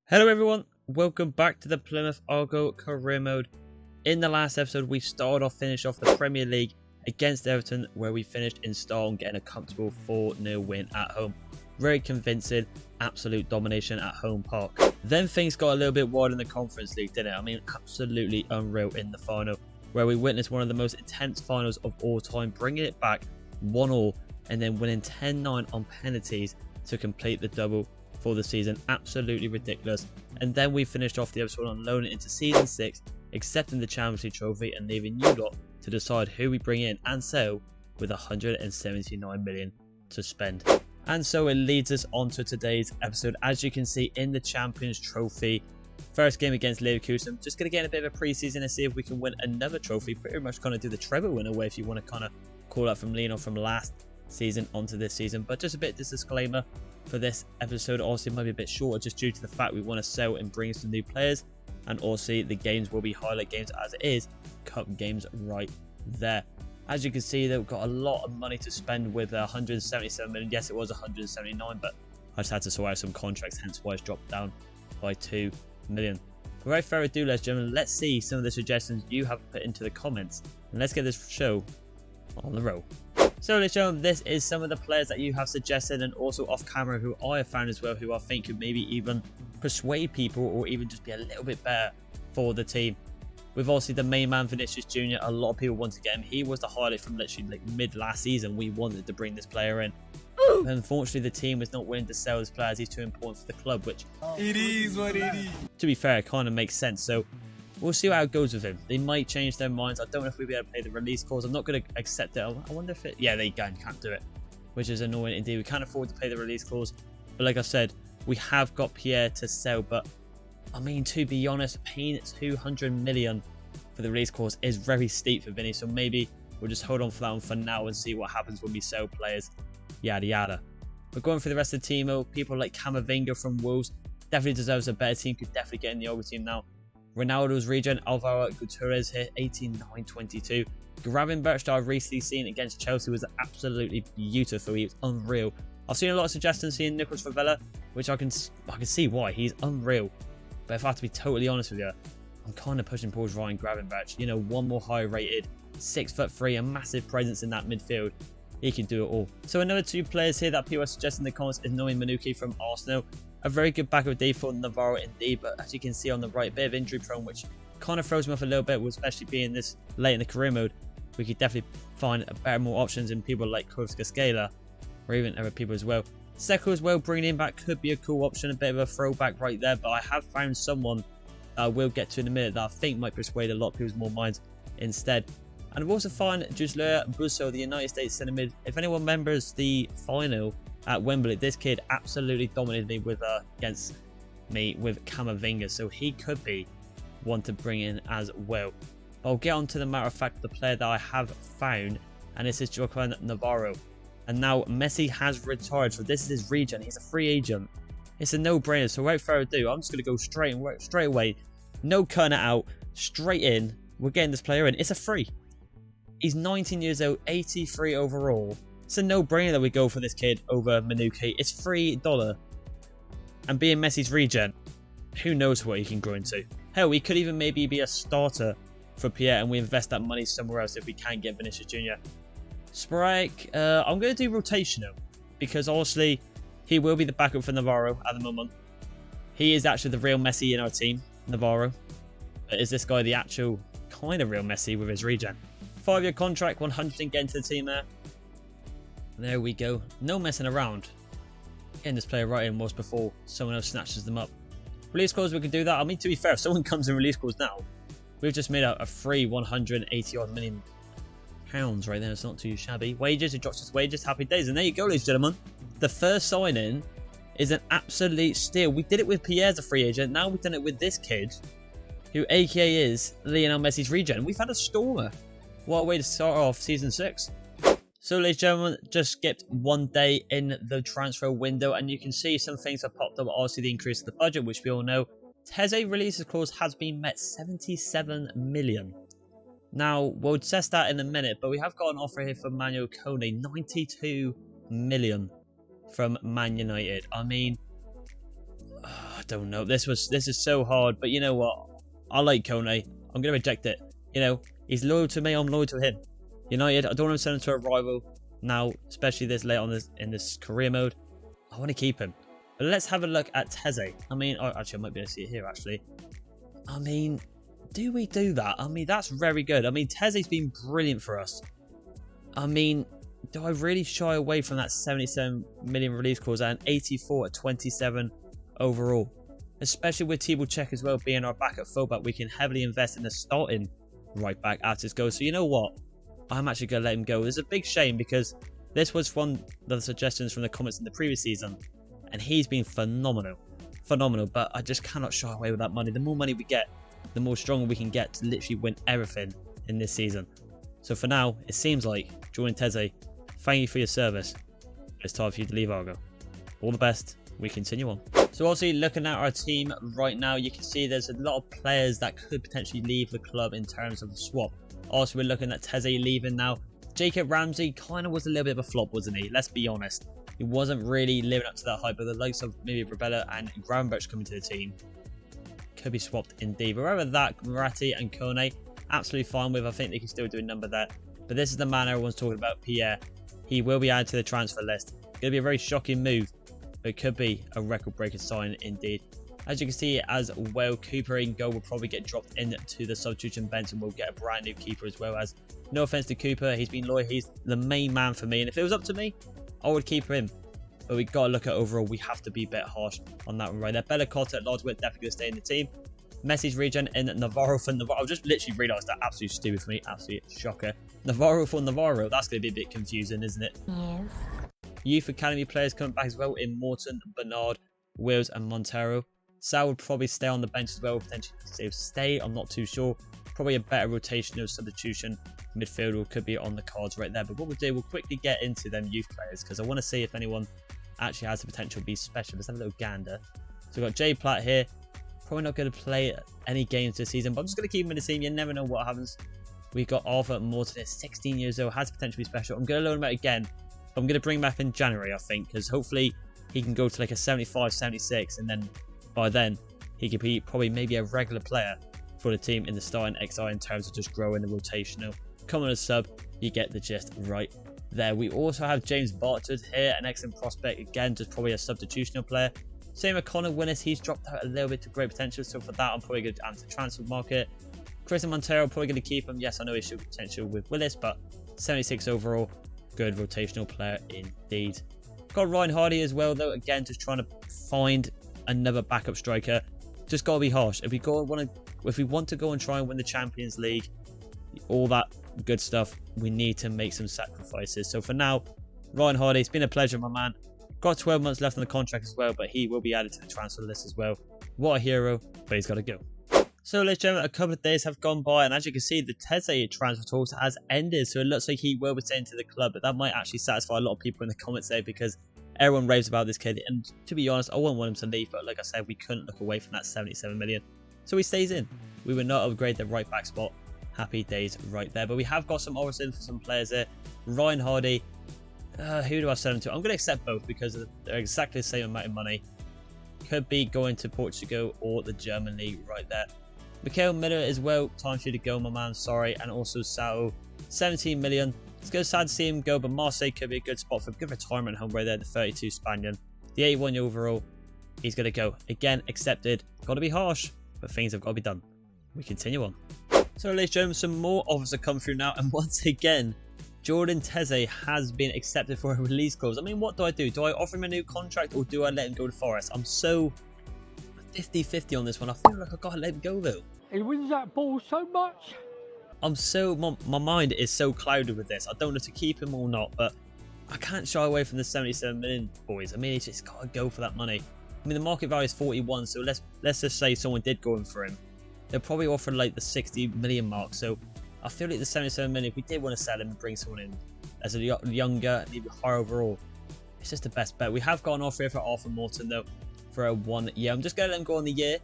Hello everyone, welcome back to the Plymouth Argyle career mode. In the last episode we finished off the Premier League against Everton, where we finished in style and getting a comfortable 4-0 win at home. Very convincing, absolute domination at home park. Then things got a little bit wild in the Conference League, didn't it? I mean, absolutely unreal in the final, where we witnessed one of the most intense finals of all time, bringing it back 1-1 and then winning 10-9 on penalties to complete the double for the season. Absolutely ridiculous. And then we finished off the episode on loaning into season 6, accepting the Champions League trophy and leaving you lot to decide who we bring in and sell, with 179 million to spend. And so it leads us on to today's episode. As you can see in the Champions Trophy, first game against Leverkusen, just going to get in a bit of a pre-season and see if we can win another trophy. Pretty much kind of do the treble in a way, if you want to kind of call out from Lino from last season onto this season. But just a bit of disclaimer for this episode, also it might be a bit shorter just due to the fact we want to sell and bring some new players, and also the games will be highlight games as it is cup games right there. As you can see, they've got a lot of money to spend with 177 million. Yes, it was 179, but I just had to sort out some contracts, hence why it's dropped down by 2 million. Without further ado, ladies and gentlemen, let's see some of the suggestions you have put into the comments, and let's get this show on the roll. So ladies and gentlemen, this is some of the players that you have suggested, and also off camera who I have found as well, who I think could maybe even persuade people or even just be a little bit better for the team. With obviously the main man Vinicius Jr., a lot of people want to get him. He was the highlight from literally like mid last season. We wanted to bring this player in. But unfortunately, the team was not willing to sell this player as he's too important for the club, which it is what it is. To be fair, it kind of makes sense. So we'll see how it goes with him. They might change their minds. I don't know if we'll be able to play the release clause. I'm not going to accept it. I wonder if it... Yeah, they can't do it, which is annoying indeed. We can't afford to pay the release clause. But like I said, we have got Pierre to sell. But I mean, to be honest, paying 200 million for the release clause is very steep for Vini. So maybe we'll just hold on for that one for now and see what happens when we sell players. Yada yada. But going through the rest of the team, people like Camavinga from Wolves definitely deserves a better team. Could definitely get in the Argyle team now. Ronaldo's regen, Alvaro Gutierrez here, 89-22. Gravenberch that I've recently seen against Chelsea was absolutely beautiful. He was unreal. I've seen a lot of suggestions seeing Nicolas Favela, which I can see why. He's unreal. But if I have to be totally honest with you, I'm kind of pushing towards Ryan Gravenberch. You know, one more high rated, 6'3", a massive presence in that midfield. He can do it all. So another two players here that people are suggesting in the comments is Noe Manuki from Arsenal. A very good backup day for Navarro indeed, but as you can see on the right, bit of injury prone, which kind of throws him off a little bit, especially being this late in the career mode. We could definitely find more options in people like Scala, or even other people as well. Seko as well, bringing him back could be a cool option, a bit of a throwback right there, but I have found someone we'll get to in a minute that I think might persuade a lot of people's more minds instead. And I've also found Jusler Busso, the United States centre mid. If anyone remembers the final at Wembley, this kid absolutely dominated me against me with Camavinga, so he could be one to bring in as well. But I'll get on to the matter of fact the player that I have found, and this is Joaquin Navarro. And now Messi has retired, so this is his regen. He's a free agent. It's a no-brainer, so without further ado, I'm just going to go straight away. No cutting it out, straight in. We're getting this player in. It's a free. He's 19 years old, 83 overall. It's a no-brainer that we go for this kid over Manuki. It's $3. And being Messi's regen, who knows what he can grow into. Hell, he could even maybe be a starter for Pierre, and we invest that money somewhere else if we can get Vinicius Jr. Sporadic, I'm going to do rotational, because honestly, he will be the backup for Navarro at the moment. He is actually the real Messi in our team, Navarro. But is this guy the actual kind of real Messi with his regen? 5-year contract, 100% getting to the team there. There we go. No messing around. Getting this player right in was before someone else snatches them up. Release clause, we can do that. I mean, to be fair, if someone comes in release clause now, we've just made a free 180 odd million pounds right there. It's not too shabby. Wages, it drops us wages. Happy days. And there you go, ladies and gentlemen. The first sign-in is an absolute steal. We did it with Pierre as a free agent. Now we've done it with this kid, who aka is Lionel Messi's regen. We've had a stormer. What a way to start off Season 6. So ladies and gentlemen, just skipped one day in the transfer window, and you can see some things have popped up. Obviously the increase of the budget, which we all know. Teze releases clause has been met, 77 million. Now, we'll test that in a minute, but we have got an offer here for Manuel Kone, 92 million from Man United. I mean, don't know. This is so hard, but you know what? I like Kone. I'm gonna reject it. You know, he's loyal to me. I'm loyal to him. United, I don't want to send him to a rival now, especially this late on in this career mode. I want to keep him. But let's have a look at Teze. I mean, actually, I might be able to see it here. Actually, I mean, do we do that? I mean, that's very good. I mean, Teze's been brilliant for us. I mean, do I really shy away from that 77 million release clause and 84 at 27 overall? Especially with Thibaut Check as well being our backup fullback, we can heavily invest in the starting right back after this goal. So you know what? I'm actually going to let him go. It's a big shame because this was one of the suggestions from the comments in the previous season, and he's been phenomenal. Phenomenal, but I just cannot shy away with that money. The more money we get, the more stronger we can get to literally win everything in this season. So for now, it seems like Jordan Teze, thank you for your service. It's time for you to leave Argo. All the best. We continue on. So obviously looking at our team right now, you can see there's a lot of players that could potentially leave the club in terms of a swap. Also, we're looking at Teze leaving now. Jacob Ramsey kind of was a little bit of a flop, wasn't he? Let's be honest. He wasn't really living up to that hype, but the likes of maybe Rebella and Gravenberch coming to the team could be swapped indeed. But rather that, Moratti and Kone, absolutely fine with. I think they can still do a number there. But this is the man everyone's talking about, Pierre. He will be added to the transfer list. It's going to be a very shocking move, but it could be a record-breaking sign indeed. As you can see as well, Cooper in goal will probably get dropped into the substitution bench and we'll get a brand new keeper as well. As no offense to Cooper, he's been loyal, he's the main man for me, and if it was up to me, I would keep him. But we got to look at overall, we have to be a bit harsh on that one right there. Bella Cotta at large, we're definitely going to stay in the team. Messi's regen in Navarro for Navarro. I've just literally realised that, absolutely stupid for me, absolute shocker. Navarro for Navarro, that's going to be a bit confusing, isn't it? Yes. Youth Academy players coming back as well in Morton, Bernard, Wills and Montero. Sal would probably stay on the bench as well, potentially stay, I'm not too sure. Probably a better rotation of substitution midfielder could be on the cards right there. But what we'll do, we'll quickly get into them youth players because I want to see if anyone actually has the potential to be special. Let's have a little gander. So we've got Jay Platt here. Probably not going to play any games this season, but I'm just going to keep him in the team. You never know what happens. We've got Arthur Morton, 16 years old, has potential to be special. I'm going to loan him out again. I'm going to bring him back in January, I think, because hopefully he can go to like a 75, 76, and then by then he could be probably maybe a regular player for the team in the starting XI in terms of just growing the rotational. Come on as sub, you get the gist right there. We also have James Bartford here, an excellent prospect, again, just probably a substitutional player. Same with Connor Winnis, he's dropped out a little bit to great potential, so for that I'm probably going to add to transfer market. Chris and Montero, probably going to keep him. Yes, I know he showed potential with Willis, but 76 overall, good rotational player indeed. Got Ryan Hardy as well, though, again, just trying to find another backup striker. Just got to be harsh. If we want to go and try and win the Champions League, all that good stuff, we need to make some sacrifices. So for now, Ryan Hardy, it's been a pleasure, my man. Got 12 months left on the contract as well, but he will be added to the transfer list as well. What a hero, but he's got to go. So, ladies and gentlemen, a couple of days have gone by, and as you can see, the Teze transfer talks has ended. So it looks like he will be staying to the club, but that might actually satisfy a lot of people in the comments there because everyone raves about this kid. And to be honest, I wouldn't want him to leave, but like I said, we couldn't look away from that 77 million. So he stays in. We would not upgrade the right back spot. Happy days right there. But we have got some offers in for some players there. Ryan Hardy. Who do I send him to? I'm going to accept both because they're exactly the same amount of money. Could be going to Portugal or the German league right there. Mikael Miller as well. Time for you to go, my man. Sorry. And also Sao. 17 million. It's good, sad to see him go, but Marseille could be a good spot for a good retirement home right there. The 32 Spaniard. The 81 overall. He's going to go. Again, accepted. Got to be harsh, but things have got to be done. We continue on. So, ladies and gentlemen, some more offers have come through now. And once again, Jordan Teze has been accepted for a release clause. I mean, what do? Do I offer him a new contract or do I let him go to Forest? I'm so 50-50 on this one. I feel like I've got to let him go, though. He wins that ball so much. My mind is so clouded with this. I don't know if to keep him or not, but I can't shy away from the 77 million, boys. I mean, he's just got to go for that money. I mean, the market value is 41, so let's just say someone did go in for him. They'll probably offer like the 60 million mark, so I feel like the 77 million, if we did want to sell him and bring someone in as a younger, maybe higher overall, it's just the best bet. We have got an offer here for Arthur Morton, though, for a 1 year. I'm just going to let him go on the year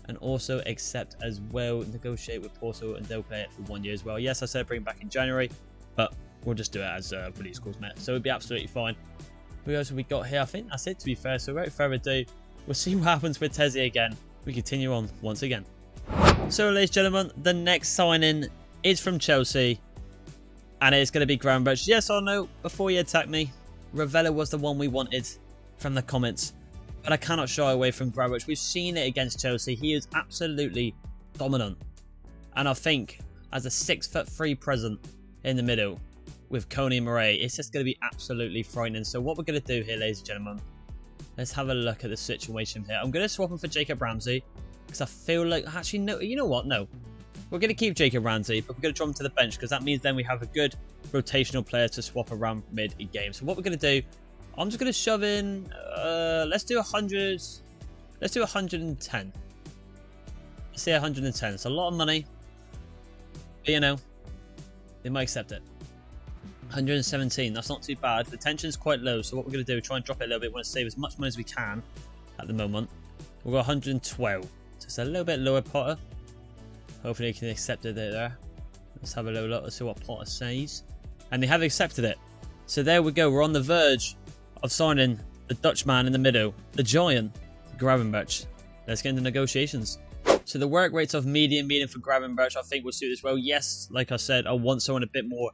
and also accept as well, negotiate with Porto, and they'll play it for 1 year as well. Yes, I said bring back in January, but we'll just do it as a release clause met. So it'll be absolutely fine. Who else have we got here? I think that's it, to be fair. So without further ado, We'll see what happens with Tezzy again. We continue on once again. So, ladies and gentlemen, the next signing is from Chelsea. And it's going to be Gravenberch. Yes or no? Before you attack me, Ravella was the one we wanted from the comments. But I cannot shy away from Gravenberch. We've seen it against Chelsea. He is absolutely dominant. And I think as a 6'3" present in the middle with Coney and Murray, it's just going to be absolutely frightening. So what we're going to do here, ladies and gentlemen, let's have a look at the situation here. I'm going to swap him for Jacob Ramsey because I feel like, actually, no, you know what? No. We're going to keep Jacob Ramsey, but we're going to drop him to the bench because that means then we have a good rotational player to swap around mid-game. So what we're going to do, I'm just going to shove in, let's do 100, let's do 110. Let's say 110. It's a lot of money, but you know, they might accept it. 117, that's not too bad. The tension's quite low, so what we're going to do, try and drop it a little bit. We want to save as much money as we can at the moment. We'll go 112. So it's a little bit lower, Potter. Hopefully he can accept it there. Let's have a little look. Let's see what Potter says. And they have accepted it. So there we go. We're on the verge of signing the Dutchman in the middle. The giant, Gravenberch. Let's get into negotiations. So the work rates of medium for Gravenberch I think will suit as well. Yes, like I said, I want someone a bit more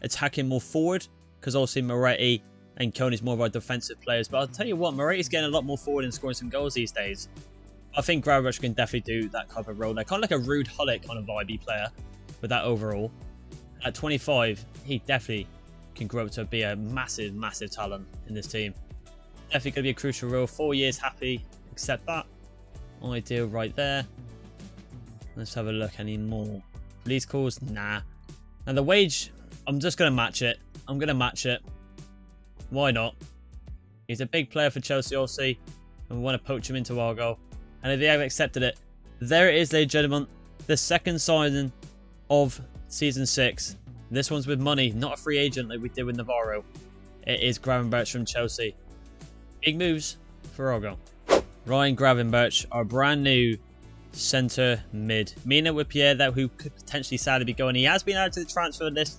attacking, more forward. Because obviously Moretti and Coney's more of our defensive players. But I'll tell you what, Moretti's getting a lot more forward and scoring some goals these days. I think Gravenberch can definitely do that type of role. Kind of like a Rude Hullet kind of vibey player with that overall. At 25, he definitely can grow to be a massive, massive talent in this team. Definitely going to be a crucial role. 4 years happy, accept that. Ideal right there. Let's have a look any more. Release calls, nah. And the wage, I'm just going to match it. I'm going to match it. Why not? He's a big player for Chelsea, obviously. And we want to poach him into Argyle. And if they have accepted it, there it is, ladies and gentlemen. The second signing of Season 6. This one's with money, not a free agent like we did with Navarro. It is Gravenberch from Chelsea. Big moves for Argyle. Ryan Gravenberch, our brand new centre mid. Mina with Pierre, that who could potentially sadly be going. He has been added to the transfer list.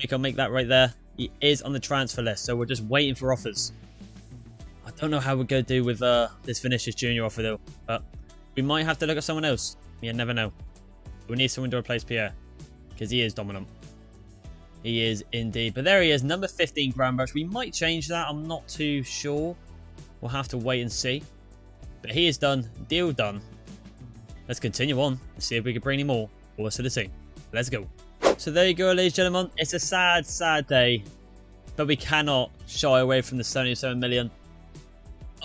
We can make that right there. He is on the transfer list, so we're just waiting for offers. I don't know how we're going to do with this Vinicius Junior offer though, but we might have to look at someone else. You never know. We need someone to replace Pierre because he is dominant. He is indeed. But there he is, number 15 Gravenberch. We might change that. I'm not too sure. We'll have to wait and see. But he is done. Deal done. Let's continue on and see if we can bring any more to the team. Let's go. So there you go, ladies and gentlemen. It's a sad, sad day, but we cannot shy away from the 77 million.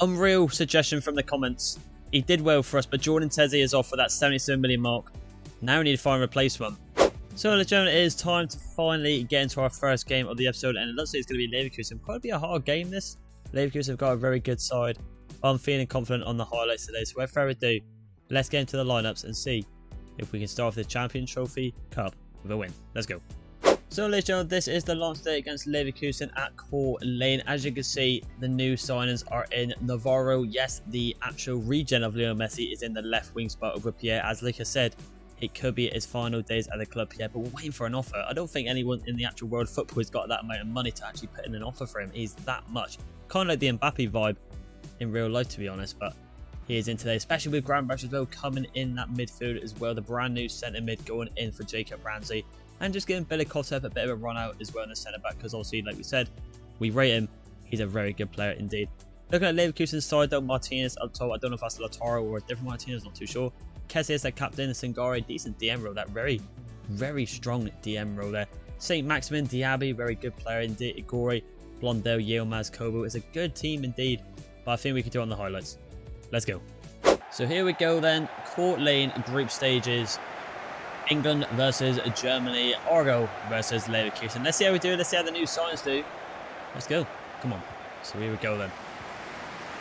Unreal suggestion from the comments. He did well for us, but Jordan Tezzy is off for that 77 million mark. Now we need to find a replacement. So, ladies and gentlemen, it is time to finally get into our first game of the episode, and it looks like it's going to be Leverkusen. Probably be a hard game, this. Leverkusen have got a very good side. I'm feeling confident on the highlights today, so without further ado, let's get into the lineups and see if we can start off the Champions Trophy Cup with a win. Let's go. So, ladies and gentlemen, this is the launch day against Leverkusen at Court Lane. As you can see, the new signings are in Navarro. Yes, the actual regen of Lionel Messi is in the left wing spot over Pierre. As like I said, it could be his final days at the club, Pierre, but we're waiting for an offer. I don't think anyone in the actual world of football has got that amount of money to actually put in an offer for him. He's that much. Kind of like the Mbappe vibe in real life, to be honest, but he is in today, especially with Gravenberch as well coming in that midfield as well. The brand new centre mid going in for Jacob Ramsey. And just giving Billy Kotev a bit of a run out as well in the centre back, because obviously, like we said, we rate him. He's a very good player indeed. Looking at Leverkusen's side though, Martinez up top. I don't know if that's Lautaro or a different Martinez, not too sure. Kessie is the captain, Singari, decent DM role, that very, very strong DM role there. St. Maximin, Diaby, very good player indeed. Igor, Blondell, Yilmaz, Kobo. It's a good team indeed, but I think we can do it on the highlights. Let's go. So here we go then, Court Lane group stages. England versus Germany, Argyle versus Leverkusen. Let's see how we do. Let's see how the new signs do. Let's go. Come on. So here we go then.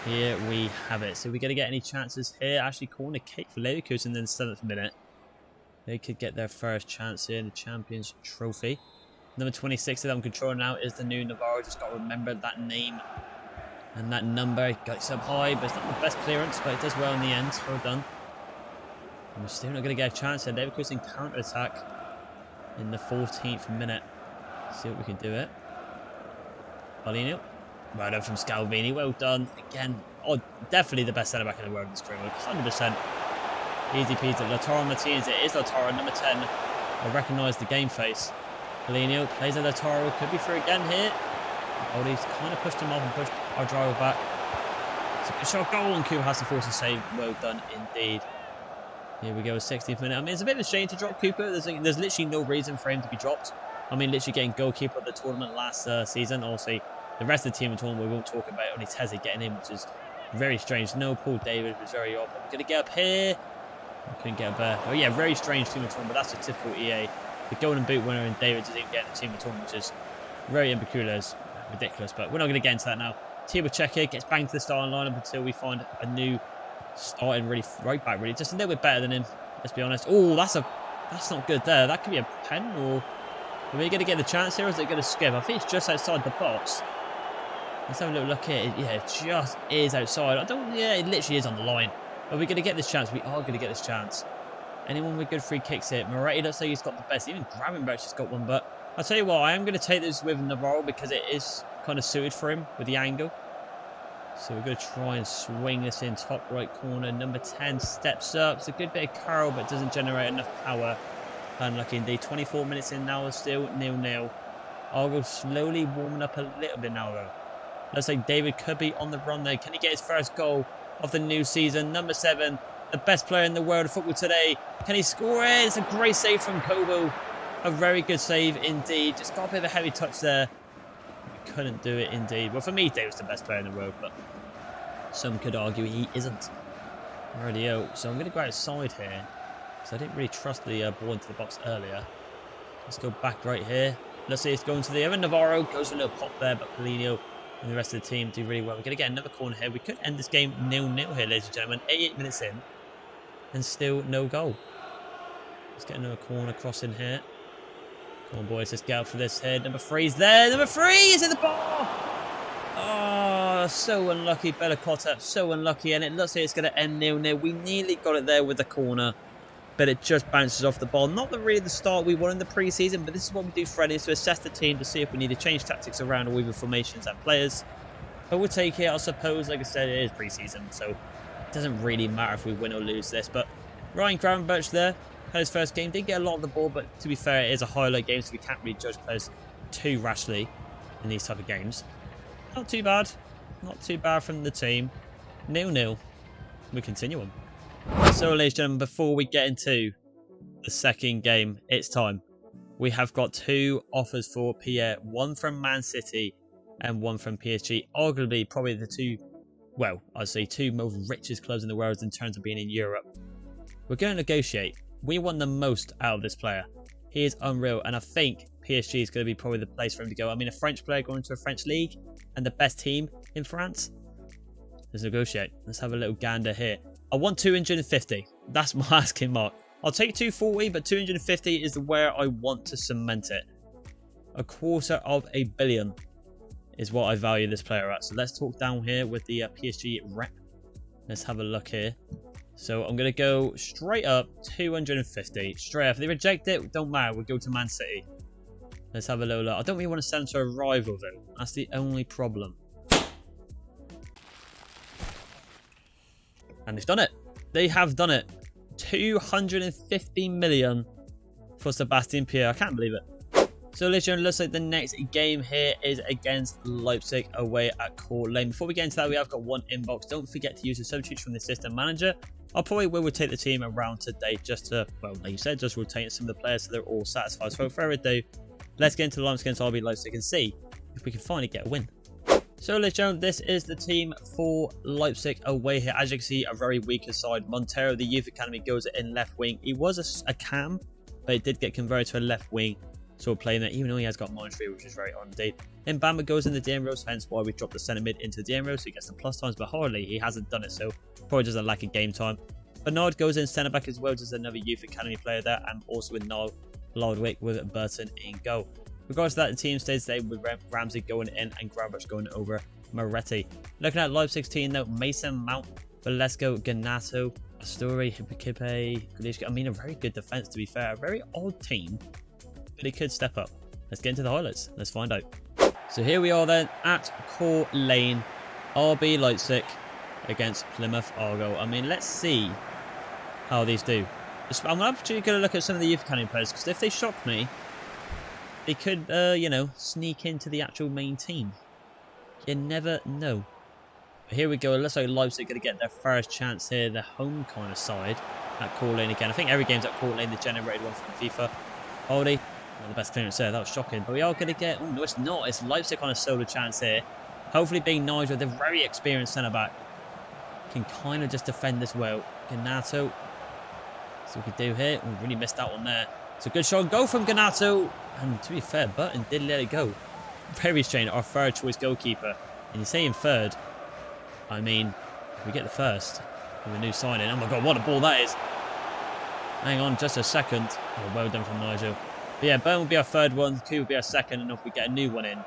Here we have it. So we're going to get any chances here. Actually, corner kick for Leverkusen in the 7th minute. They could get their first chance here in the Champions Trophy. Number 26 that I'm controlling now is the new Navarro. Just got to remember that name and that number. Got it up high, but it's not the best clearance, but it does well in the end. Well done. And we're still not going to get a chance here. Leverkusen counter-attack in the 14th minute. See what we can do it. Paulinho. Right up from Scalvini. Well done. Again, Oh, definitely the best centre-back in the world in this career. 100%. Easy peasy. Lautaro Martinez. It is Lautaro, number 10. I recognise the game face. Polino plays a Lautaro. Could be through again here. Oh, he's kind of pushed him off and pushed Argyle back. It's a good shot goal, and Cooper has to force a save. Well done indeed. Here we go, 16th minute. I mean, it's a bit of a shame to drop Cooper. There's literally no reason for him to be dropped. I mean, literally getting goalkeeper of the tournament last season. Also, the rest of the team in the tournament we won't talk about. Only Tezzy getting in, which is very strange. No Paul David was very odd. But we're going to get up here. Couldn't get up there. Oh yeah, very strange team in the tournament. That's a typical EA. The golden boot winner in David doesn't even get in the team in the tournament, which is very peculiar. It's ridiculous. But we're not going to get into that now. Thibaut Checker gets banged to the starting lineup until we find a new starting right back, really. Just a little bit better than him, let's be honest. Oh, that's not good there. That could be a pen, or are we going to get the chance here, or is it going to skip? I think it's just outside the box. Let's have a little look here. Yeah, it just is outside. Yeah, it literally is on the line. Are we going to get this chance? We are going to get this chance. Anyone with good free kicks here? Moretti, let's say he's got the best. Even Gravenberg's just got one, but I'll tell you what, I am going to take this with Navarro because it is kind of suited for him with the angle. So we're going to try and swing this in top right corner. Number 10 steps up. It's a good bit of curl, but doesn't generate enough power. Unlucky indeed. 24 minutes in now, still 0-0. Argyle slowly warming up a little bit now, though. Looks like David could be on the run there. Can he get his first goal of the new season? Number 7, the best player in the world of football today. Can he score it? It's a great save from Kobo. A very good save indeed. Just got a bit of a heavy touch there. Couldn't do it indeed. Well, for me, David's the best player in the world, but some could argue he isn't. Rightio. So I'm going to go outside here because I didn't really trust the ball into the box earlier. Let's go back right here. Let's see, it's going to the other. Navarro goes for a little pop there, but Polino and the rest of the team do really well. We're going to get another corner here. We could end this game 0-0 here, ladies and gentlemen. 88 minutes in and still no goal. Let's get another corner cross in here. Come on, boys. Let's get up for this here. Number 3's there. Number 3 is in the bar. Oh, so unlucky. Bella Cotta. So unlucky. And it looks like it's going to end 0-0. We nearly got it there with the corner, but it just bounces off the ball. Not really the start we want in the pre-season, but this is what we do, Freddy, is to assess the team to see if we need to change tactics around or even formations and players. But we'll take it, I suppose. Like I said, it is pre-season, so it doesn't really matter if we win or lose this. But Ryan Gravenberch there had his first game. Did get a lot of the ball, but to be fair, it is a highlight game, so we can't really judge players too rashly in these type of games. Not too bad. Not too bad from the team. 0-0. We continue on. So, ladies and gentlemen, before we get into the second game, it's time. We have got 2 offers for Pierre. One from Man City and one from PSG. Arguably, probably the 2, well, I'd say 2 most richest clubs in the world in terms of being in Europe. We're going to negotiate. We want the most out of this player. He is unreal, and I think PSG is going to be probably the place for him to go. I mean, a French player going to a French league and the best team in France. Let's negotiate. Let's have a little gander here. I want 250. That's my asking mark. I'll take 240, but 250 is where I want to cement it. $250 million is what I value this player at. So let's talk down here with the PSG rep. Let's have a look here. So I'm going to go straight up 250. Straight up. If they reject it, don't matter. We'll go to Man City. Let's have a little look. I don't really want to send them to a rival, though. That's the only problem. And they've done it. They have done it. 250 million for Sebastian Pierre. I can't believe it. So, ladies and gentlemen, looks like the next game here is against Leipzig away at Court Lane. Before we get into that, we have got one inbox. Don't forget to use the substitutes from the system manager. I probably will rotate the team around today just to, well, like you said, just rotate some of the players so they're all satisfied. So, without further ado, let's get into the lineups against RB Leipzig and see if we can finally get a win. So, ladies and gentlemen, this is the team for Leipzig away here. As you can see, a very weaker side. Montero, the youth academy, goes in left wing. He was a cam, but he did get converted to a left wing. So we're playing that, even though he has got monetary, which is very on indeed. And Bamba goes in the DM rows, hence why we dropped the centre mid into the DM rows, so he gets the plus times, but hardly he hasn't done it, so probably doesn't lack a game time. Bernard goes in centre back as well, just another youth academy player there, and also with Niall Lodwick with Burton in goal. Regards to that, the team stays today with Ramsey going in and Gravenberch going over Moretti. Looking at Leipzig's team though, Mason Mount, Valesco, Ganato, Astori, Hippie, I mean, a very good defence to be fair. A very odd team, but it could step up. Let's get into the highlights. Let's find out. So here we are then at Court Lane, RB Leipzig. against Plymouth Argyle. I mean, let's see how these do. I'm actually going to look at some of the youth academy players, because if they shock me, they could, you know, sneak into the actual main team. You never know. But here we go. It looks like Leipzig are going to get their first chance here. The home kind of side at Court Lane again. I think every game's at Court Lane. They generated one from FIFA. Holdy, not the best clearance there. That was shocking. But we are going to get... Oh, no, it's not. It's Leipzig on a solo chance here. Hopefully being Nigel, the very experienced centre-back, can kind of just defend as well. Ganato. So we could do here. We really missed that one there. It's a good shot. Go from Ganato. And to be fair, Burton did let it go. Very strange. Our third choice goalkeeper. And you're saying third. I mean, we get the first with a new signing. Oh my god, what a ball that is. Hang on just a second. Oh, well done from Nigel. But yeah, Burton will be our third one. Koo will be our second. And if we get a new one in,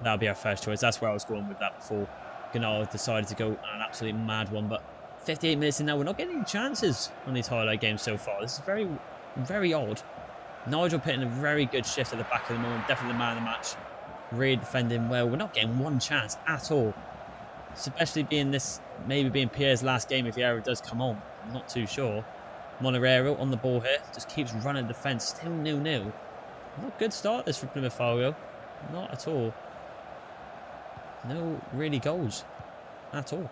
that'll be our first choice. That's where I was going with that before. Ganato decided to go on an absolutely mad one. But 58 minutes in now, we're not getting any chances on these highlight games so far. This is very, very odd. Nigel putting a very good shift at the back of the moment. Definitely the man of the match. Really defending well. We're not getting one chance at all. Especially being this, maybe being Pierre's last game if he ever does come on. I'm not too sure. Monorero on the ball here. Just keeps running defence. Still 0-0. Not a good start this for Plymouth Argyle. Not at all. No really goals. At all.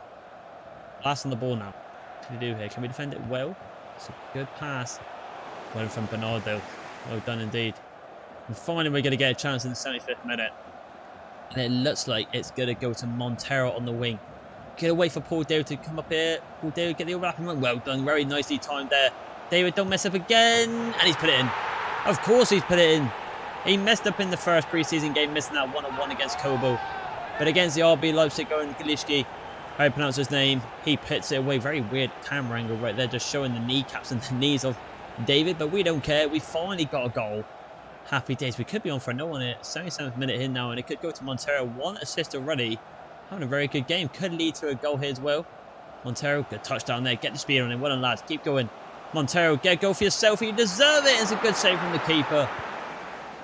Last on the ball now. What can we do here? Can we defend it well? It's a good pass. Well from Bernardo. Well done indeed. And finally we're going to get a chance in the 75th minute. And it looks like it's going to go to Montero on the wing. Get away for Paul David to come up here. Paul David get the overlapping run. Well done. Very nicely timed there. David, don't mess up again. And he's put it in. Of course he's put it in. He messed up in the first pre-season game, missing that 1-on-1 against Kobo. But against the RB Leipzig going Galishki, how you pronounce his name, he pits it away. Very weird camera angle right there, just showing the kneecaps and the knees of David. But we don't care. We finally got a goal. Happy days. We could be on for another one at 77th minute here now, and it could go to Montero. One assist already. Having a very good game. Could lead to a goal here as well. Montero, good touchdown there. Get the speed on him. Well done, lads. Keep going. Montero, get a goal for yourself. You deserve it. It's a good save from the keeper.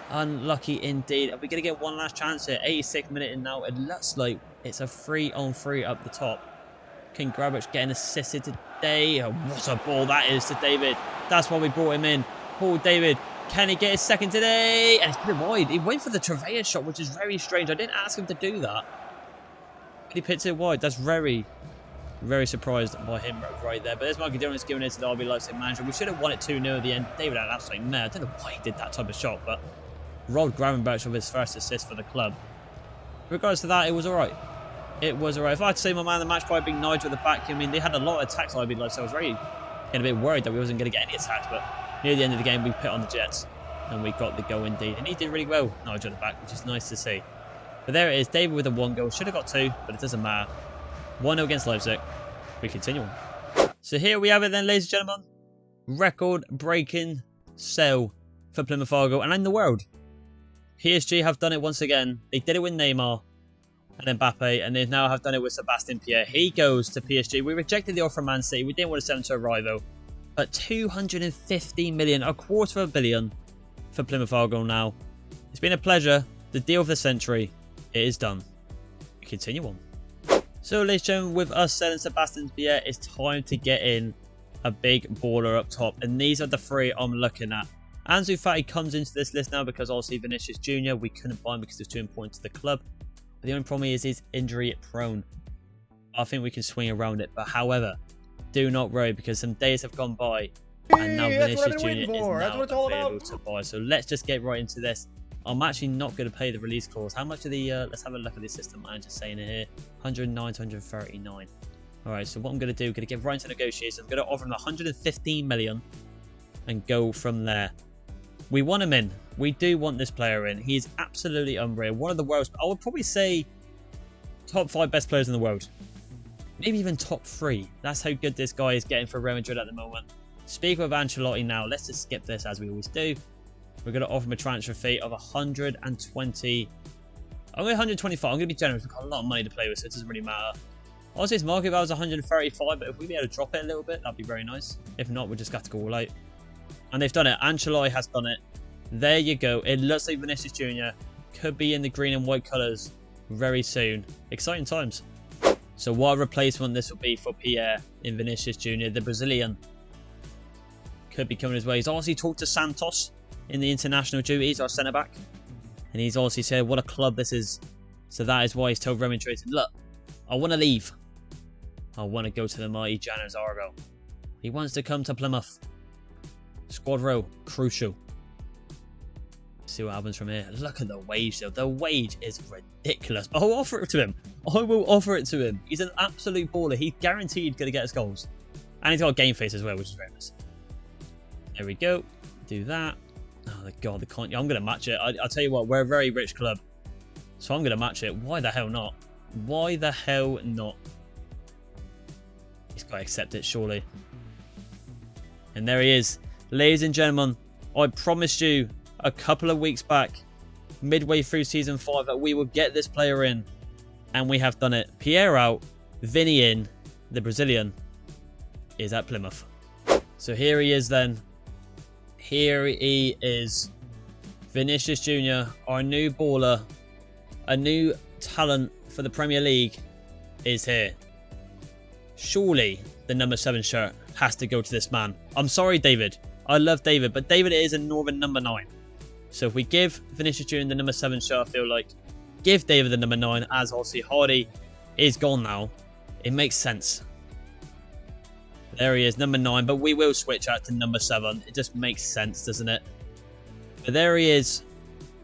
Unlucky indeed. Are we going to get one last chance here? 86th minute in now. It looks like it's a 3-on-3 up the top. King Grabic getting assisted today. Oh, what a ball that is to David. That's why we brought him in. Paul David. Can he get his second today? And it's put it wide. He went for the Trevea shot, which is very strange. I didn't ask him to do that. But he pits it wide. That's very, very surprised by him right there. But there's Marky Dillon's giving it to the RB Leipzig manager. We should have won it 2-0 at the end. David had absolutely mad. I don't know why he did that type of shot, but robbed Gravenberch of his first assist for the club. In regards to that, it was alright. It was alright. If I had to say my man of the match, probably being Nigel at the back. I mean, they had a lot of attacks on RB Leipzig, so I was really getting a bit worried that we wasn't going to get any attacks, but near the end of the game, we put on the Jets, and we got the goal indeed. And he did really well, Nigel at the back, which is nice to see. But there it is, David with a 1 goal. Should have got 2, but it doesn't matter. 1-0 against Leipzig. We continue on. So here we have it then, ladies and gentlemen. Record-breaking sale for Plymouth Argyle and in the world. PSG have done it once again. They did it with Neymar and Mbappe, and they now have done it with Sebastian Pierre. He goes to PSG. We rejected the offer from Man City. We didn't want to sell him to a rival. But 250 million, a quarter of a billion for Plymouth Argyle now. It's been a pleasure. The deal of the century. It is done. We continue on. So, ladies and gentlemen, with us selling Sebastian Pierre, it's time to get in a big baller up top. And these are the 3 I'm looking at. Ansu Fati comes into this list now because obviously Vinicius Jr. we couldn't buy him because it's too important to the club. But the only problem is he's injury prone. I think we can swing around it. But however, do not worry because some days have gone by and now Vinicius Jr. is now available to buy. So let's just get right into this. I'm actually not going to pay the release clause. How much of the, let's have a look at the assistant manager saying it here. 109 to 139. Alright, so what I'm going to do, I'm going to get right into negotiations. I'm going to offer him 115 million and go from there. We want him in. We do want this player in. He's absolutely unreal. One of the world's, I would probably say, top 5 best players in the world. Maybe even top 3. That's how good this guy is getting for Real Madrid at the moment. Speaking of Ancelotti now, let's just skip this as we always do. We're going to offer him a transfer fee of 120. I'm going 125. I'm going to be generous. We've got a lot of money to play with, so it doesn't really matter. Honestly, his market value is 135, but if we'd be able to drop it a little bit, that'd be very nice. If not, we'll just have to go all out. And they've done it. Ancelotti has done it. There you go. It looks like Vinicius Jr. could be in the green and white colours very soon. Exciting times. So what a replacement this will be for Pierre in Vinicius Jr. The Brazilian could be coming his way. He's obviously talked to Santos in the international duties, our centre-back. And he's obviously said what a club this is. So that is why he's told Roman Tracy, look, I want to leave. I want to go to the mighty Plymouth Argyle. He wants to come to Plymouth. Squad row, crucial. See what happens from here. Look at the wage though. The wage is ridiculous. But I'll offer it to him. I will offer it to him. He's an absolute baller. He's guaranteed going to get us goals. And he's got a game face as well, which is very nice. There we go. Do that. Oh, God, I'm going to match it. I'll tell you what, we're a very rich club. So I'm going to match it. Why the hell not? Why the hell not? He's got to accept it, surely. And there he is. Ladies and gentlemen, I promised you a couple of weeks back, midway through Season 5, that we would get this player in. And we have done it. Pierre out, Vini in, the Brazilian is at Plymouth. So here he is then. Here he is. Vinicius Jr., our new baller, a new talent for the Premier League, is here. Surely the number 7 shirt has to go to this man. I'm sorry, David. I love David, but David is a Northern number 9. So if we give Vinicius Jr. the number 7 shirt, I feel like, give David the number 9, as obviously Hardy is gone now, it makes sense. There he is, number 9, but we will switch out to number 7. It just makes sense, doesn't it? But there he is.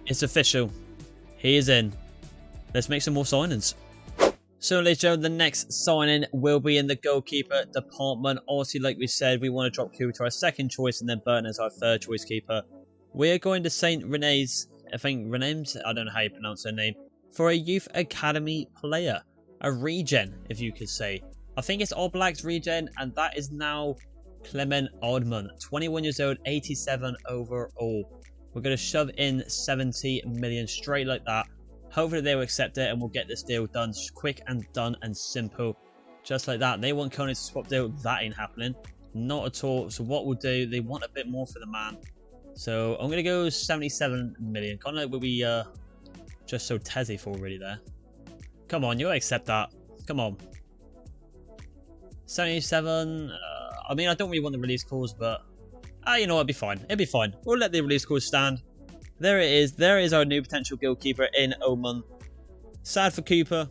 It's official. He is in. Let's make some more signings. So, ladies and gentlemen, the next signing will be in the goalkeeper department. Obviously, like we said, we want to drop Cooper to our second choice and then Burton as our third choice keeper. We're going to St. René's, I don't know how you pronounce her name, for a youth academy player. A regen, if you could say. I think it's All Blacks regen, and that is now Plymouth Argyle. 21 years old, 87 overall. We're going to shove in 70 million straight like that. Hopefully they will accept it and we'll get this deal done quick and done and simple. Just like that. They want Coney to swap deal. That ain't happening. Not at all. So what we'll do, they want a bit more for the man. So I'm going to go 77 million. Kind of like what we just so Tezzy for really there. Come on, you gotta accept that. Come on. 77. I mean, I don't really want the release clause, but you know, it'll be fine. It'll be fine. We'll let the release clause stand. There it is. There is our new potential goalkeeper in Oman. Sad for Cooper.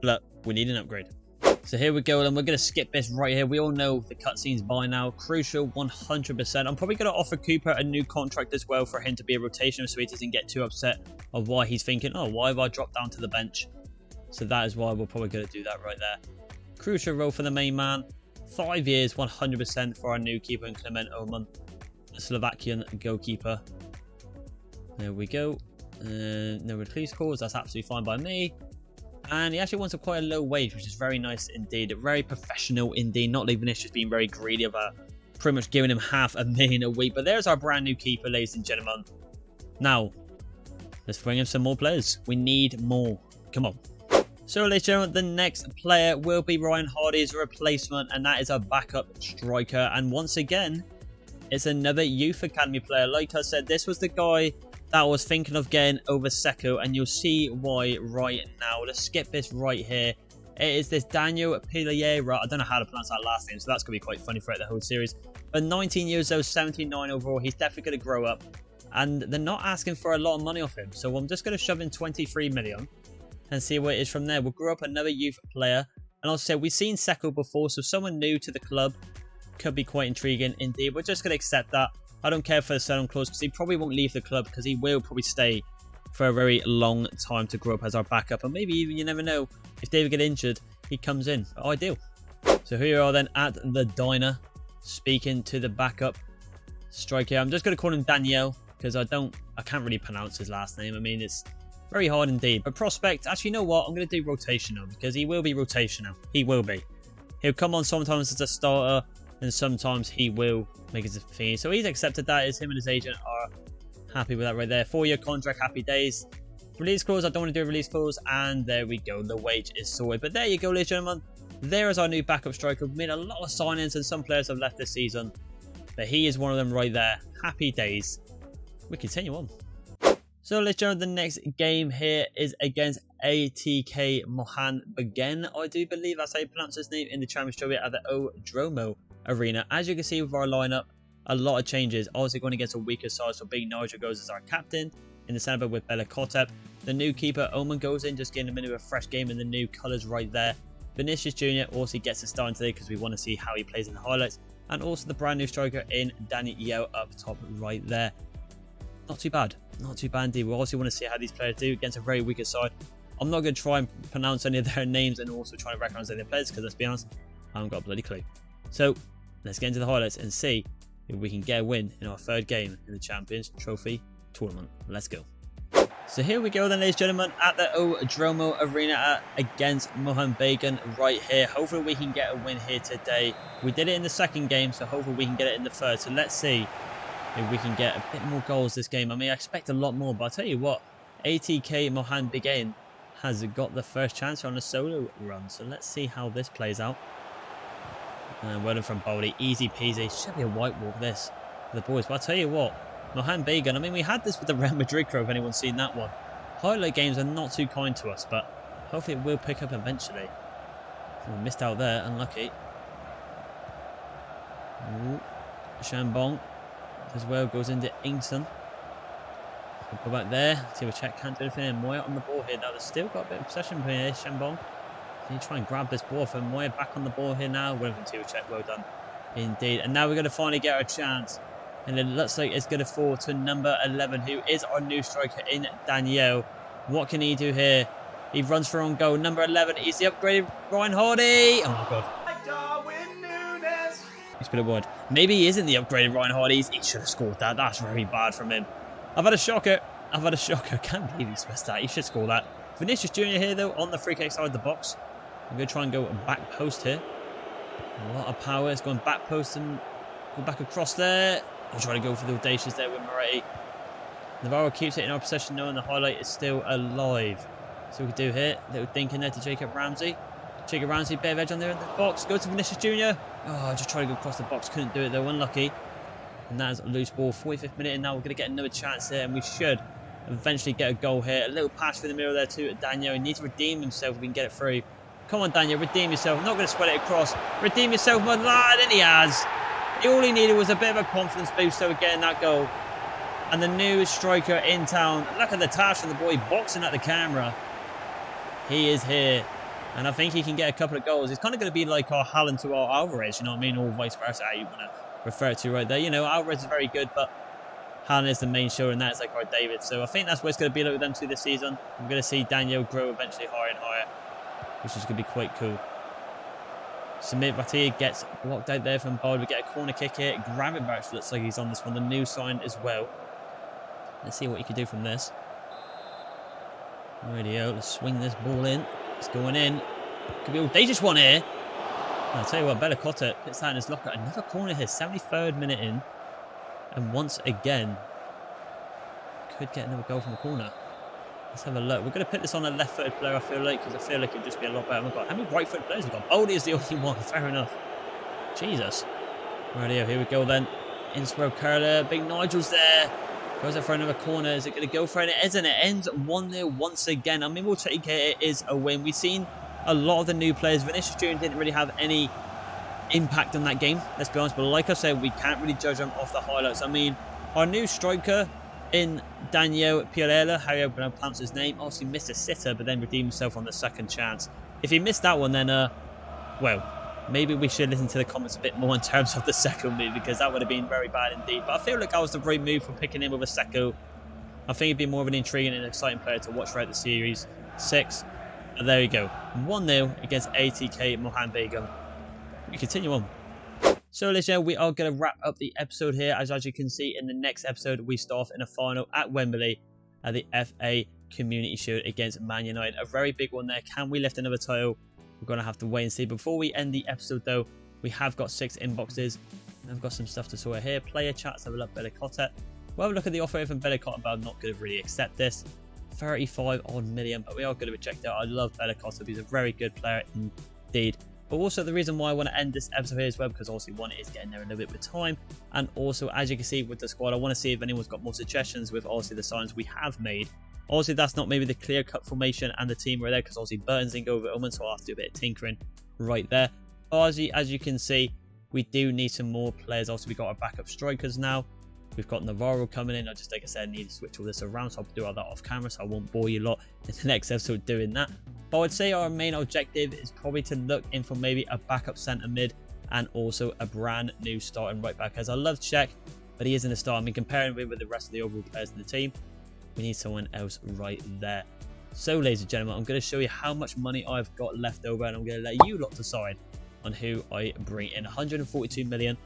Look, we need an upgrade. So here we go, and we're going to skip this right here. We all know the cutscenes by now. Crucial, 100%. I'm probably going to offer Cooper a new contract as well for him to be a rotation so he doesn't get too upset of why he's thinking, oh, why have I dropped down to the bench? So that is why we're probably going to do that right there. Crucial role for the main man. 5 years, 100% for our new keeper in Clement Oman, a Slovakian goalkeeper. There we go. No release clause. That's absolutely fine by me. And he actually wants quite a low wage, which is very nice indeed. Very professional indeed. Not leaving this just being very greedy about pretty much giving him $500,000 a week. But there's our brand new keeper, ladies and gentlemen. Now, let's bring in some more players. We need more. Come on. So, ladies and gentlemen, the next player will be Ryan Hardy's replacement, and that is our backup striker. And once again, it's another youth academy player. Like I said, this was the guy that I was thinking of getting over Seco, and you'll see why right now. Let's skip this right here. It is this Daniel Pileira. I don't know how to pronounce that last name, so that's going to be quite funny throughout the whole series. But 19 years old, 79 overall. He's definitely going to grow up, and they're not asking for a lot of money off him. So I'm just going to shove in 23 million and see what it is from there. We'll grow up another youth player. And also, we've seen Seco before, so someone new to the club could be quite intriguing indeed. We're just going to accept that. I don't care for the sell-on clause because he probably won't leave the club because he will probably stay for a very long time to grow up as our backup. And maybe even, you never know, if David gets injured, he comes in. Ideal. So here we are then at the diner, speaking to the backup striker. I'm just going to call him Daniel because I can't really pronounce his last name. I mean, it's very hard indeed. But prospect, actually, you know what? I'm going to do rotational because he will be rotational. He will be. He'll come on sometimes as a starter, and sometimes he will make his fee. So he's accepted that. Him and his agent are happy with that right there. 4-year contract, happy days. Release clause, I don't want to do a release clause. And there we go. The wage is sorted. But there you go, ladies and gentlemen. There is our new backup striker. We've made a lot of signings and some players have left this season. But he is one of them right there. Happy days. We continue on. So, ladies and gentlemen, the next game here is against ATK Mohan Begin, I do believe that's how you pronounce his name, in the Champions Trophy at the Odromo Arena. As you can see with our lineup, a lot of changes. Obviously going against a weaker side, so Big Nigel goes as our captain. In the centre with Bella Kotep. The new keeper, Oman, goes in, just getting a bit of a fresh game in the new colours right there. Vinicius Jr. also gets a start today because we want to see how he plays in the highlights. And also the brand new striker in Danny Yeo up top right there. Not too bad. Not too bad indeed. We also want to see how these players do against a very weaker side. I'm not going to try and pronounce any of their names and also try to recognise any of their players because, let's be honest, I haven't got a bloody clue. So let's get into the highlights and see if we can get a win in our third game in the Champions Trophy tournament. Let's go. So here we go then, ladies and gentlemen, at the Odromo Arena against Mohan Began right here. Hopefully we can get a win here today. We did it in the second game, so hopefully we can get it in the third. So let's see if we can get a bit more goals this game. I mean, I expect a lot more, but I'll tell you what, ATK Mohan Began has got the first chance on a solo run. So let's see how this plays out. Well done from Boldy, easy peasy. Should be a white walk this for the boys, but I'll tell you what, Mohan Began, I mean, we had this with the Real Madrid crew, if anyone's seen that one. Highlight games are not too kind to us, but hopefully it will pick up eventually. We missed out there, unlucky. Ooh. Shambong as well goes into Ingson. We'll go back there. Tiwachek can't do anything. And Moya on the ball here. Now they've still got a bit of possession here, Shambong. Can you try and grab this ball from Moya? Back on the ball here now. Well from Tiwachek, well done indeed. And now we're going to finally get our chance. And it looks like it's going to fall to number 11, who is our new striker in Daniel. What can he do here? He runs for on goal. Number 11 is the upgraded Ryan Hardy. Oh my god. He's been a word. Maybe he isn't the upgraded Ryan Hardy. He should have scored that. That's very bad from him. I've had a shocker. Can't believe he's missed that. He should score that. Vinicius Jr. here, though, on the free kick side of the box. I'm going to try and go back post here. A lot of power. It's going back post and go back across there. I'll try to go for the audacious there with Moretti. Navarro keeps it in our possession, knowing the highlight is still alive. So we can do here. Little dink in there to Jacob Ramsey. Jacob Ramsey, bit of edge on there in the box. Go to Vinicius Jr. Oh, just try to go across the box. Couldn't do it though. Unlucky. And that is a loose ball. 45th minute, and now we're going to get another chance there, and we should eventually get a goal here. A little pass through the middle there to Daniel. He needs to redeem himself if we can get it through. Come on, Daniel, redeem yourself. I'm not going to spread it across. Redeem yourself, my lad, and he has. All he needed was a bit of a confidence boost so we're getting that goal. And the new striker in town. Look at the tash from the boy boxing at the camera. He is here. And I think he can get a couple of goals. It's kind of going to be like our Haaland to our Alvarez, you know what I mean? Or vice versa, how you want to refer to right there. You know, Alvarez is very good, but Haaland is the main show, and that is like our David. So I think that's what it's going to be like with them two this season. We're going to see Daniel grow eventually higher and higher, which is going to be quite cool. Samir Bhatia gets blocked out there from Bold. We get a corner kick here. Gravenberch looks like he's on this one. The new sign as well. Let's see what he can do from this. Radio, let's swing this ball in. It's going in. Could be an audacious one here. I'll tell you what, Bella Cotta puts that in his locker. Another corner here. 73rd minute in. And once again, could get another goal from the corner. Let's have a look. We're going to put this on a left-footed player, I feel like, because I feel like it'd just be a lot better. We've got, how many right-footed players we've got? Boldy is the only one. Fair enough. Jesus. Radio, here we go then. Innsbruck curler. Big Nigel's there. Goes up for another corner. Is it going to go for it? It is, and it ends 1-0 once again. I mean, we'll take it. It is a win. We've seen a lot of the new players. Vinicius Jr. didn't really have any impact on that game, let's be honest. But like I said, we can't really judge them off the highlights. I mean, our new striker in Daniel Piarella, how you pronounce his name, obviously missed a sitter, but then redeemed himself on the second chance. If he missed that one, then, well, maybe we should listen to the comments a bit more in terms of the second move, because that would have been very bad indeed. But I feel like that was the right move for picking him with a second. I think he'd be more of an intriguing and exciting player to watch throughout the series. 6. And there you go. 1-0 against ATK Mohan Begum. We continue on. So, ladies and gentlemen, we are going to wrap up the episode here. As you can see, in the next episode, we start off in a final at Wembley at the FA Community Shield against Man United. A very big one there. Can we lift another title? We're going to have to wait and see. Before we end the episode, though, we have got 6 inboxes. I've got some stuff to sort out here. Player chats, have a look, Bella Cotta. Well, have a look at the offer from Bella Cotta, but I'm not going to really accept this. 35 odd million, but we are going to reject it. I love Bella Cotta. He's a very good player indeed. But also the reason why I want to end this episode here as well, because obviously one is getting there a little bit with time, and also as you can see with the squad, I want to see if anyone's got more suggestions with obviously the signs we have made Obviously, that's not maybe the clear-cut formation and the team right there, because obviously Burton's didn't go over Ullman, so I'll have to do a bit of tinkering right there. But as you can see, we do need some more players. Also, we got our backup strikers now. We've got Navarro coming in. I just, like I said, need to switch all this around, so I'll do all that off camera, so I won't bore you lot in the next episode doing that. But I would say our main objective is probably to look in for maybe a backup centre mid and also a brand new starting right back, as I love Czech, but he isn't a star. I mean, comparing him with the rest of the overall players in the team, we need someone else right there. So, ladies and gentlemen, I'm going to show you how much money I've got left over, and I'm going to let you lot decide on who I bring in. 142 million.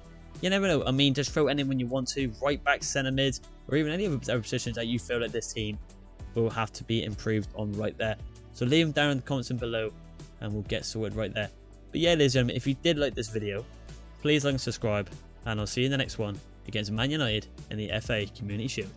You never know. I mean, just throw anyone you want to. Right back, centre mid, or even any other positions that you feel like this team will have to be improved on right there. So leave them down in the comments below, and we'll get sorted right there. But yeah, ladies and gentlemen, if you did like this video, please like and subscribe, and I'll see you in the next one against Man United in the FA Community Shield.